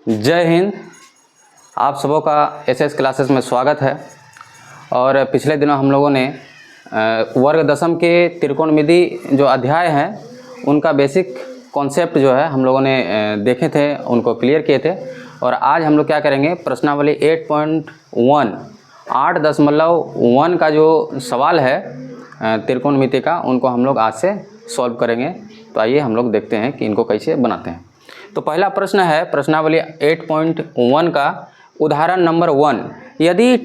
जय हिंद। आप सबों का एसएस क्लासेस में स्वागत है। और पिछले दिनों हम लोगों ने वर्ग दशम के त्रिकोणमिति जो अध्याय हैं उनका बेसिक कॉन्सेप्ट जो है हम लोगों ने देखे थे, उनको क्लियर किए थे। और आज हम लोग क्या करेंगे, प्रश्नावली 8.1 8.1 का जो सवाल है त्रिकोणमिति का, उनको हम लोग आज से सॉल्व करेंगे। तो आइए हम लोग देखते हैं कि इनको कैसे बनाते हैं। तो पहला प्रश्न है प्रश्नावली 8.1 का उदाहरण नंबर 1। यदि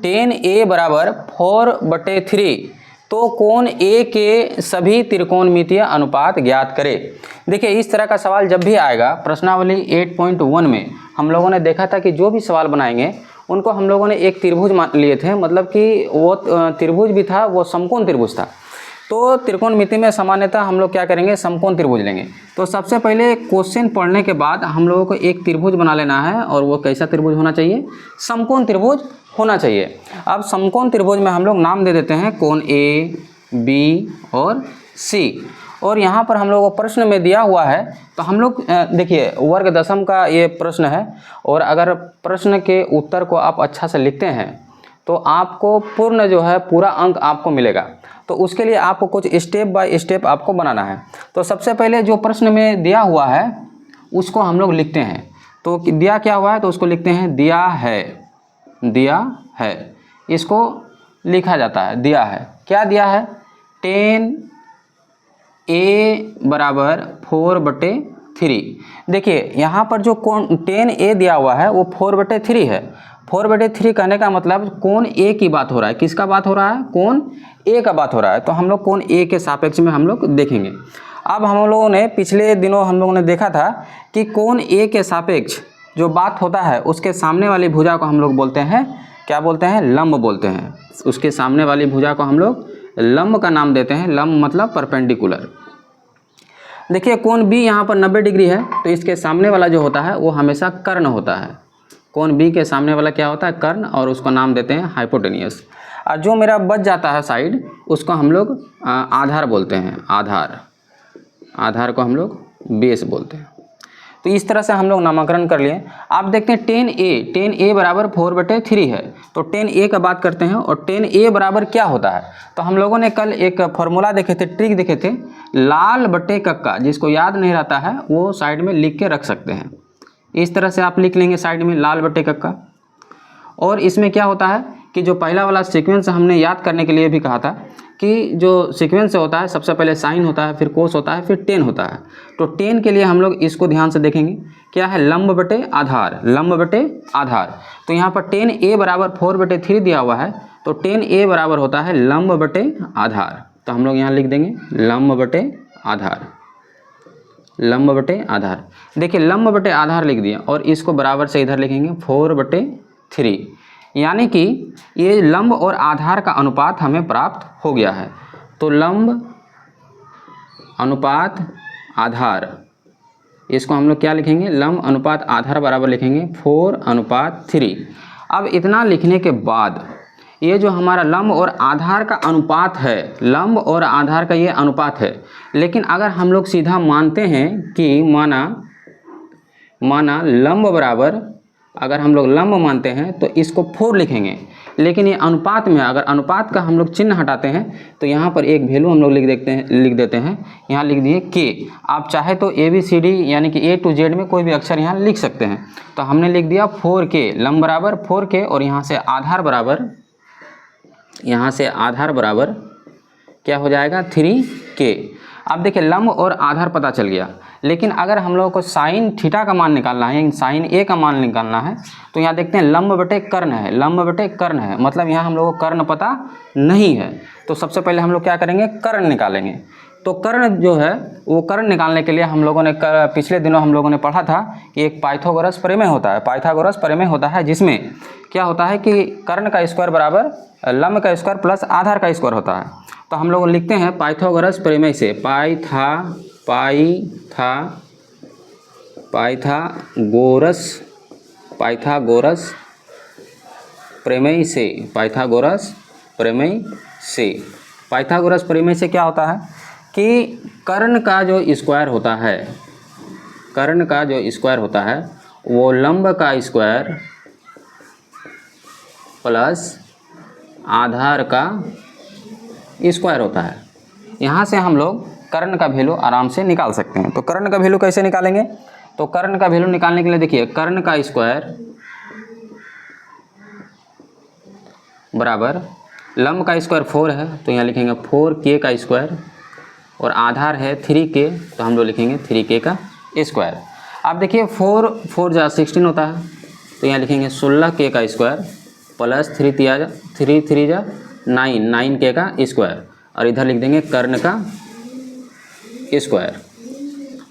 tan A बराबर 4/3 तो कोण A के सभी त्रिकोणमितीय अनुपात ज्ञात करें। देखिए, इस तरह का सवाल जब भी आएगा प्रश्नावली 8.1 में हम लोगों ने देखा था कि जो भी सवाल बनाएंगे उनको हम लोगों ने एक त्रिभुज मान लिए थे, मतलब कि वो त्रिभुज भी था, वो समकोण त्रिभुज था। तो त्रिकोणमिति में सामान्यतः हम लोग क्या करेंगे, समकोण त्रिभुज लेंगे। तो सबसे पहले क्वेश्चन पढ़ने के बाद हम लोगों को एक त्रिभुज बना लेना है, और वो कैसा त्रिभुज होना चाहिए, समकोण त्रिभुज होना चाहिए। अब समकोण त्रिभुज में हम लोग नाम दे देते हैं कोण A, B और C। और यहाँ पर हम लोगों को प्रश्न में दिया हुआ है, तो हम लोग देखिए वर्ग दशम का ये प्रश्न है, और अगर प्रश्न के उत्तर को आप अच्छा से लिखते हैं तो आपको पूर्ण जो है पूरा अंक आपको मिलेगा। तो उसके लिए आपको कुछ स्टेप बाय स्टेप आपको बनाना है। तो सबसे पहले जो प्रश्न में दिया हुआ है उसको हम लोग लिखते हैं। तो दिया क्या हुआ है, तो उसको लिखते हैं दिया है, इसको लिखा जाता है। दिया है, क्या दिया है, tan A बराबर 4/3। देखिए यहाँ पर जो कोण tan A दिया हुआ है वो 4/3 है। 4/3 कहने का मतलब कोण A की बात हो रहा है। किसका बात हो रहा है, कोण A का बात हो रहा है। तो हम लोग कोण A के सापेक्ष में हम लोग देखेंगे। अब हम लोगों ने पिछले दिनों हम लोगों ने देखा था कि कोण A के सापेक्ष जो बात होता है उसके सामने वाली भुजा को हम लोग बोलते हैं, क्या बोलते हैं, लंब बोलते हैं। उसके सामने वाली भुजा को हम लोग लंब का नाम देते हैं। लंब मतलब परपेंडिकुलर। देखिए कोण B यहाँ पर 90 डिग्री है, तो इसके सामने वाला जो होता है वो हमेशा कर्ण होता है। कोण B के सामने वाला क्या होता है, कर्ण, और उसको नाम देते हैं हाइपोटेनियस। और जो मेरा बच जाता है साइड, उसको हम लोग आधार बोलते हैं। आधार को हम लोग बेस बोलते हैं। तो इस तरह से हम लोग नामकरण कर लिए। आप देखते हैं tan A बराबर 4/3 है। तो tan A का बात करते हैं, और tan A बराबर क्या होता है। तो हम लोगों ने कल एक फॉर्मूला देखे थे, ट्रिक देखे थे, लाल बटे कक्का। जिसको याद नहीं रहता है वो साइड में लिख के रख सकते हैं। इस तरह से आप लिख लेंगे साइड में लाल बटे कक्का। और इसमें क्या होता है कि जो पहला वाला सीक्वेंस हमने याद करने के लिए भी कहा था कि जो सीक्वेंस होता है सबसे पहले साइन होता है, फिर कोस होता है, फिर टेन होता है। तो टेन के लिए हम लोग इसको ध्यान से देखेंगे, क्या है, लंब बटे आधार, लंब बटे आधार। तो यहाँ पर tan A बराबर 4/3 दिया हुआ है, तो tan A बराबर होता है लंब बटे आधार। तो हम लोग यहाँ लिख देंगे लंब बटे आधार, लंब बटे आधार। देखिए लंब बटे आधार लिख दिया, और इसको बराबर से इधर लिखेंगे 4/3, यानी कि ये लंब और आधार का अनुपात हमें प्राप्त हो गया है। तो लंब अनुपात आधार, इसको हम लोग क्या लिखेंगे, लंब अनुपात आधार बराबर लिखेंगे 4/3। अब इतना लिखने के बाद ये जो हमारा लंब और आधार का अनुपात है, लंब और आधार का ये अनुपात है। लेकिन अगर हम लोग सीधा मानते हैं कि माना लंब बराबर, अगर हम लोग लंब मानते हैं तो इसको 4 लिखेंगे। लेकिन ये अनुपात में, अगर अनुपात का हम लोग चिन्ह हटाते हैं तो यहाँ पर एक वैल्यू हम लोग लिख देते हैं। यहाँ लिख दिए k। आप चाहे तो ABCD यानी कि A to Z में कोई भी अक्षर यहाँ लिख सकते हैं। तो हमने लिख दिया 4k, लंब बराबर 4k, और यहाँ से आधार बराबर क्या हो जाएगा, 3k। अब देखिए लंब और आधार पता चल गया। लेकिन अगर हम लोगों को साइन थीटा का मान निकालना है, साइन A का मान निकालना है, तो यहाँ देखते हैं लंब बटे कर्ण है, लंब बटे कर्ण है, मतलब यहाँ हम लोगों को कर्ण पता नहीं है। तो सबसे पहले हम लोग क्या करेंगे, कर्ण निकालेंगे। तो कर्ण जो है वो कर्ण निकालने के लिए हम लोगों ने पिछले दिनों हम लोगों ने पढ़ा था कि एक पाइथागोरस प्रमेय होता है। पाइथागोरस प्रमेय होता है जिसमें क्या होता है कि कर्ण का स्क्वायर बराबर लंब का स्क्वायर प्लस आधार का स्क्वायर होता है। तो हम लोग लिखते हैं पाइथागोरस प्रमेय से, पाइथागोरस प्रमेय से क्या होता है कि कर्ण का जो स्क्वायर होता है वो लंब का स्क्वायर प्लस आधार का स्क्वायर होता है। यहाँ से हम लोग कर्ण का वैल्यू आराम से निकाल सकते हैं। तो कर्ण का वैल्यू कैसे निकालेंगे? तो कर्ण का वैल्यू निकालने के लिए देखिए, कर्ण का स्क्वायर बराबर लंब का स्क्वायर 4 है, तो यहाँ लिखेंगे 4k का स्क्वायर, और आधार है 3k, तो हम लोग लिखेंगे 3k का स्क्वायर। अब देखिए 4 4 जा 16 होता है, तो यहाँ लिखेंगे 16k का स्क्वायर प्लस 3 3 जा 9 9k का स्क्वायर, और इधर लिख देंगे कर्ण का स्क्वायर,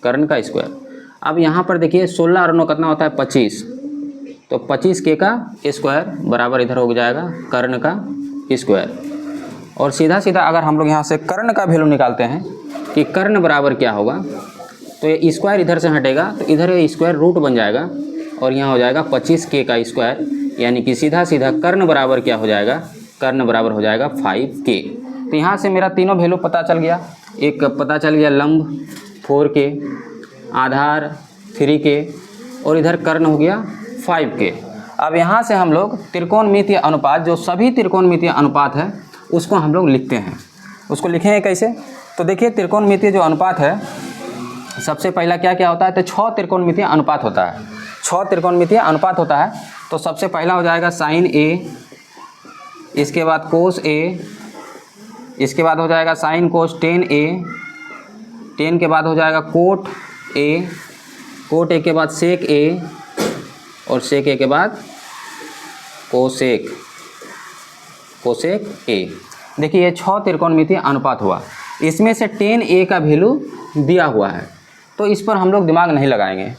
कर्ण का स्क्वायर। अब यहाँ पर देखिए 16 और 9 कितना होता है 25, तो 25k का स्क्वायर बराबर इधर हो जाएगा कर्ण का स्क्वायर। और सीधा सीधा अगर हम लोग यहाँ से कर्ण का वैल्यू निकालते हैं कि कर्ण बराबर क्या होगा, तो ये स्क्वायर इधर से हटेगा, तो इधर ये स्क्वायर रूट बन जाएगा, और यहाँ हो जाएगा 25k का स्क्वायर, यानी कि सीधा सीधा कर्ण बराबर क्या हो जाएगा, कर्ण बराबर हो जाएगा 5k। तो यहाँ से मेरा तीनों वैल्यू पता चल गया। एक पता चल गया लंब 4k, आधार 3k, और इधर कर्ण हो गया 5k। अब यहाँ से हम लोग त्रिकोणमितीय अनुपात, जो सभी त्रिकोणमितीय अनुपात है उसको हम लोग लिखते हैं। उसको लिखेंगे कैसे? तो देखिए त्रिकोणमितीय जो अनुपात है, सबसे पहला क्या क्या होता है, तो 6 त्रिकोणमितीय अनुपात होता है। 6 त्रिकोणमितीय अनुपात होता है। तो सबसे पहला हो जाएगा साइन a, इसके बाद कोस a, इसके बाद हो जाएगा sign cos ten a, ten के बाद हो जाएगा कोट a, कोट a के बाद सेक a, और सेक a के बाद कोसेक a। देखिए ये 6 त्रिकोणमितीय अनुपात हुआ। इसमें से टेन a का वैल्यू दिया हुआ है, तो इस पर हम लोग दिमाग नहीं लगाएंगे।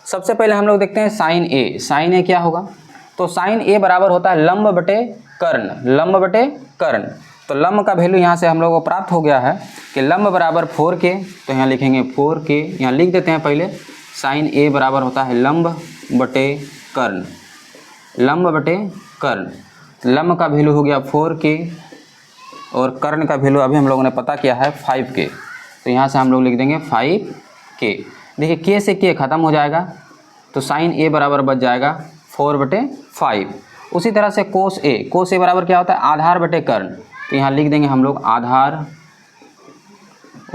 सबसे पहले हम लोग देखते हैं साइन a। साइन a क्या होगा? तो साइन a बराबर होता है लंब बटे कर्ण, लंब बटे कर्ण। तो लंब का वैल्यू यहाँ से हम लोग को प्राप्त हो गया है कि लंब बराबर 4k, तो यहाँ लिखेंगे 4k, यहाँ लिख देते हैं पहले। साइन a बराबर होता है लंब बटे कर्ण, लंब बटे कर्ण। लंब का वैल्यू हो गया 4k, और कर्ण का वैल्यू अभी हम लोगों ने पता किया है 5k, तो यहाँ से हम लोग लिख देंगे 5k। देखिए k से k ख़त्म हो जाएगा, तो साइन a बराबर बच जाएगा 4/5। उसी तरह से कोस a बराबर क्या होता है, आधार बटे कर्ण, तो यहाँ लिख देंगे हम लोग आधार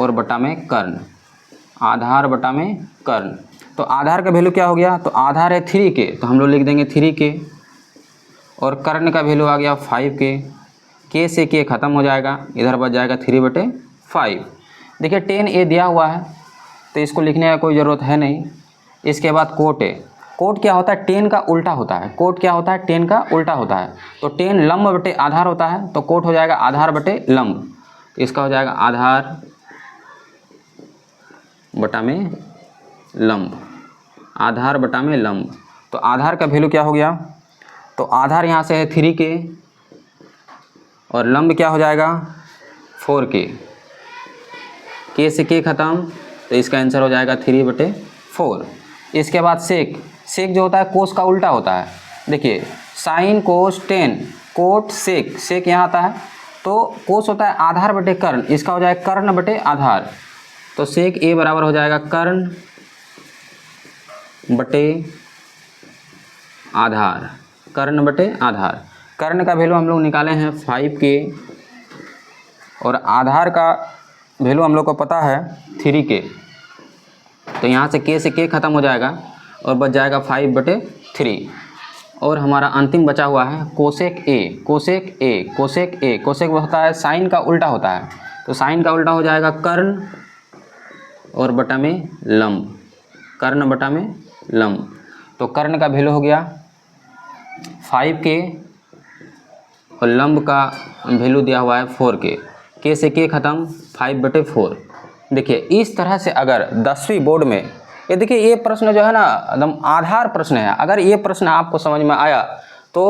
और बटा में कर्ण, आधार बटा में कर्ण। तो आधार का वैल्यू क्या हो गया, तो आधार है 3k, तो हम लोग लिख देंगे 3k, और कर्ण का वैल्यू आ गया 5k। k से k ख़त्म हो जाएगा, इधर बच जाएगा 3/5। देखिए टेन a दिया हुआ है, तो इसको लिखने का कोई ज़रूरत है नहीं। इसके बाद कोट a, कोट क्या होता है, टेन का उल्टा होता है। कोट क्या होता है, टेन का उल्टा होता है। तो टेन लंब बटे आधार होता है, तो कोट हो जाएगा आधार बटे लंब, तो इसका हो जाएगा आधार बटा में लंब, आधार बटा में लंब। तो आधार का वैल्यू क्या हो गया, तो आधार यहाँ से है 3k, और लंब क्या हो जाएगा 4k। k से k ख़त्म, तो इसका आंसर हो जाएगा 3/4। इसके बाद सेक जो होता है कोस का उल्टा होता है। देखिए sine cos tan, cot sec यहाँ आता है, तो कोस होता है आधार बटे कर्ण, इसका हो जाएगा कर्ण बटे आधार। तो सेक a बराबर हो जाएगा कर्ण बटे आधार, कर्ण बटे आधार। कर्ण का वैल्यू हम लोग निकाले हैं 5k, और आधार का वैल्यू हम लोग को पता है 3k, तो यहाँ से k ख़त्म हो जाएगा, और बच जाएगा 5/3। और हमारा अंतिम बचा हुआ है कोसेक a। कोसेक होता है साइन का उल्टा होता है, तो साइन का उल्टा हो जाएगा कर्ण और बटा में लंब, कर्ण बटा में लंब। तो कर्ण का वैल्यू हो गया 5k, और लंब का वैल्यू दिया हुआ है 4k। k से k ख़त्म, 5/4। देखिए इस तरह से अगर 10वीं बोर्ड में ये देखिए ये प्रश्न जो है ना एकदम आधार प्रश्न है। अगर ये प्रश्न आपको समझ में आया तो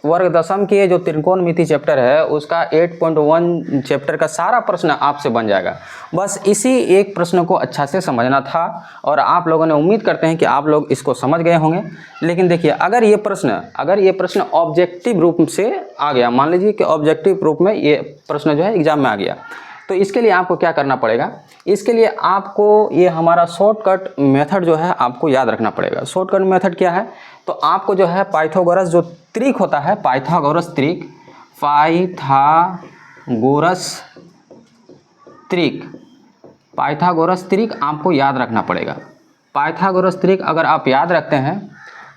वर्ग दशम के जो त्रिकोणमिति चैप्टर है उसका 8.1 चैप्टर का सारा प्रश्न आपसे बन जाएगा। बस इसी एक प्रश्न को अच्छा से समझना था, और आप लोगों ने उम्मीद करते हैं कि आप लोग इसको समझ गए होंगे। लेकिन देखिए अगर ये प्रश्न ऑब्जेक्टिव रूप से आ गया, मान लीजिए कि ऑब्जेक्टिव रूप में ये प्रश्न जो है एग्जाम में आ गया, तो इसके लिए आपको क्या करना पड़ेगा, इसके लिए आपको ये हमारा शॉर्टकट मेथड जो है आपको याद रखना पड़ेगा। शॉर्टकट मेथड क्या है, तो आपको जो है पाइथागोरस जो त्रिक होता है, पाइथागोरस त्रिक, पाइथागोरस त्रिक आपको याद रखना पड़ेगा। पाइथागोरस त्रिक अगर आप याद रखते हैं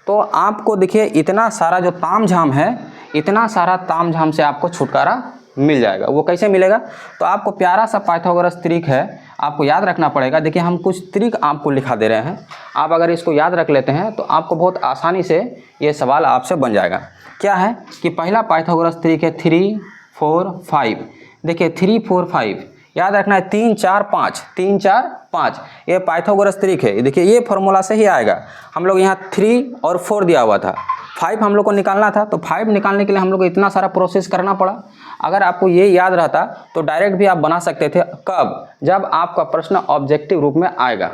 तो आपको देखिए इतना सारा जो तामझाम है, इतना सारा तामझाम से आपको छुटकारा मिल जाएगा। वो कैसे मिलेगा, तो आपको प्यारा सा पाइथागोरस त्रिक है, आपको याद रखना पड़ेगा। देखिए हम कुछ त्रिक आपको लिखा दे रहे हैं, आप अगर इसको याद रख लेते हैं तो आपको बहुत आसानी से ये सवाल आपसे बन जाएगा। क्या है कि पहला पाइथागोरस त्रिक है 3 4 5। देखिए 3 4 5 याद रखना है, 3 4 5, 3 4 5 ये पाइथागोरस त्रिक है। देखिए ये फॉर्मूला से ही आएगा। हम लोग यहाँ 3 और 4 दिया हुआ था, 5 हम लोग को निकालना था, तो 5 निकालने के लिए हम लोग को इतना सारा प्रोसेस करना पड़ा। अगर आपको ये याद रहता तो डायरेक्ट भी आप बना सकते थे। कब, जब आपका प्रश्न ऑब्जेक्टिव रूप में आएगा।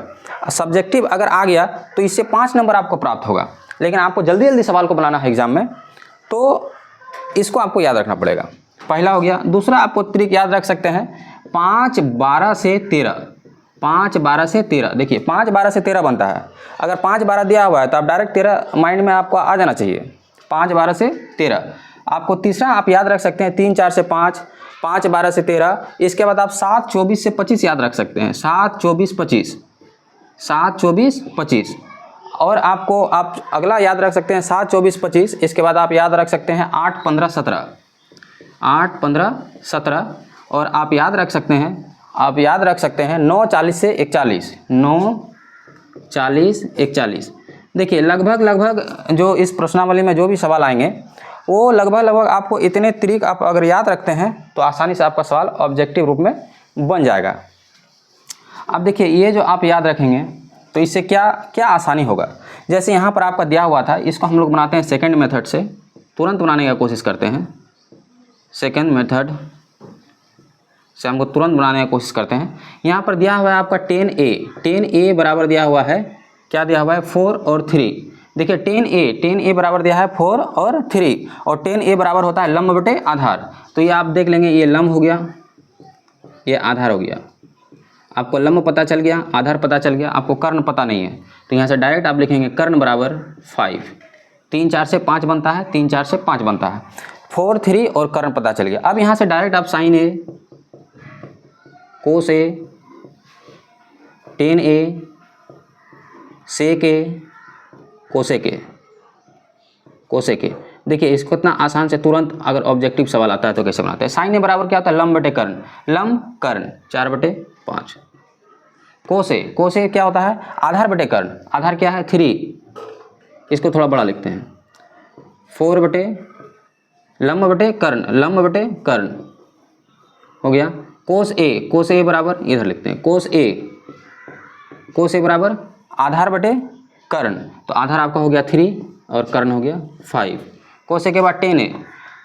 सब्जेक्टिव अगर आ गया तो इससे 5 नंबर आपको प्राप्त होगा, लेकिन आपको जल्दी जल्दी सवाल को बनाना है एग्जाम में, तो इसको आपको याद रखना पड़ेगा। पहला हो गया। दूसरा आपको ट्रिक याद रख सकते हैं 5 12 से 13, 5 12 से 13। देखिए 5 12 से 13 बनता है। अगर 5 12 दिया हुआ है तो आप डायरेक्ट 13 माइंड में आपको आ जाना चाहिए, 5 12 से 13। आपको तीसरा आप याद रख सकते हैं 3 4 से 5, 5 12 से 13। इसके बाद आप 7 24 से 25 याद रख सकते हैं, 7 24 25, 7 24 25। और आपको आप अगला याद रख सकते हैं 7 24 25। इसके बाद आप याद रख सकते हैं 8 15 17, 8 15 17। और आप याद रख सकते हैं 9 40 से 41, 9 40 41। देखिए लगभग जो इस प्रश्नावली में जो भी सवाल आएंगे वो लगभग आपको इतने त्रिक आप अगर याद रखते हैं तो आसानी से आपका सवाल ऑब्जेक्टिव रूप में बन जाएगा। अब देखिए ये जो आप याद रखेंगे तो इससे क्या क्या आसानी होगा। जैसे यहाँ पर आपका दिया हुआ था, इसको हम लोग बनाते हैं सेकंड मेथड से, तुरंत बनाने की कोशिश करते हैं। सेकंड मेथड से हमको तुरंत बनाने की कोशिश करते हैं। यहाँ पर दिया हुआ है आपका 10a बराबर दिया हुआ है, क्या दिया हुआ है 4 और 3। देखिए 10a बराबर दिया है 4 और 3, और 10a बराबर होता है लंब बटे आधार। तो ये आप देख लेंगे, ये लंब हो गया, ये आधार हो गया। आपको लंब पता चल गया, आधार पता चल गया, आपको कर्ण पता नहीं है, तो यहाँ से डायरेक्ट आप लिखेंगे कर्ण बराबर 5। 3 4 से 5 बनता है, 3 4 से 5 बनता है, 4 3 और कर्ण पता चल गया। अब यहाँ से डायरेक्ट आप साइन ए, कोस ए, 10a, सेक ए, कोसेक ए। देखिए इसको इतना आसान से तुरंत अगर ऑब्जेक्टिव सवाल आता है तो कैसे बनाते हैं। साइन ए बराबर क्या होता है, लंब बटे कर्ण, लंब कर्ण 4 बटे 5। कोस ए क्या होता है, आधार बटे कर्ण, आधार क्या है 3, इसको थोड़ा बड़ा लिखते हैं, 4 बटे लंब बटे कर्ण हो गया। कोस ए बराबर इधर लिखते हैं, कोस ए बराबर आधार बटे कर्ण, तो आधार आपका हो गया 3 और कर्ण हो गया 5। कोस ए के बाद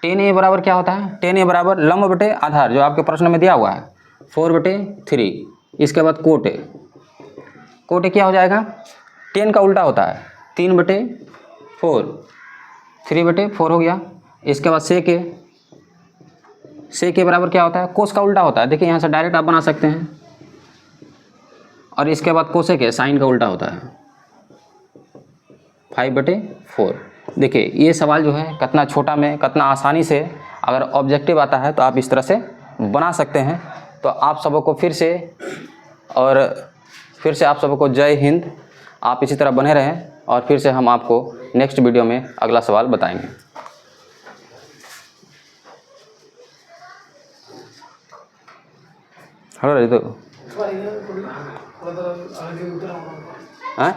10a बराबर क्या होता है, 10a बराबर लंब बटे आधार जो आपके प्रश्न में दिया हुआ है 4 बटे 3। इसके बाद कोट ए क्या हो जाएगा, 10 का उल्टा होता है 3 बटे 4, 3 बटे 4 हो गया। इसके बाद सेक ए बराबर क्या होता है, कोस का उल्टा होता है। देखिए यहाँ से डायरेक्ट आप बना सकते हैं। और इसके बाद कोसेक साइन का उल्टा होता है 5 बटे 4। देखिए ये सवाल जो है कितना छोटा में कितना आसानी से अगर ऑब्जेक्टिव आता है तो आप इस तरह से बना सकते हैं। तो आप सबको फिर से आप सबको जय हिंद। आप इसी तरह बने रहें और फिर से हम आपको नेक्स्ट वीडियो में अगला सवाल बताएंगे। हेलो तो हाँ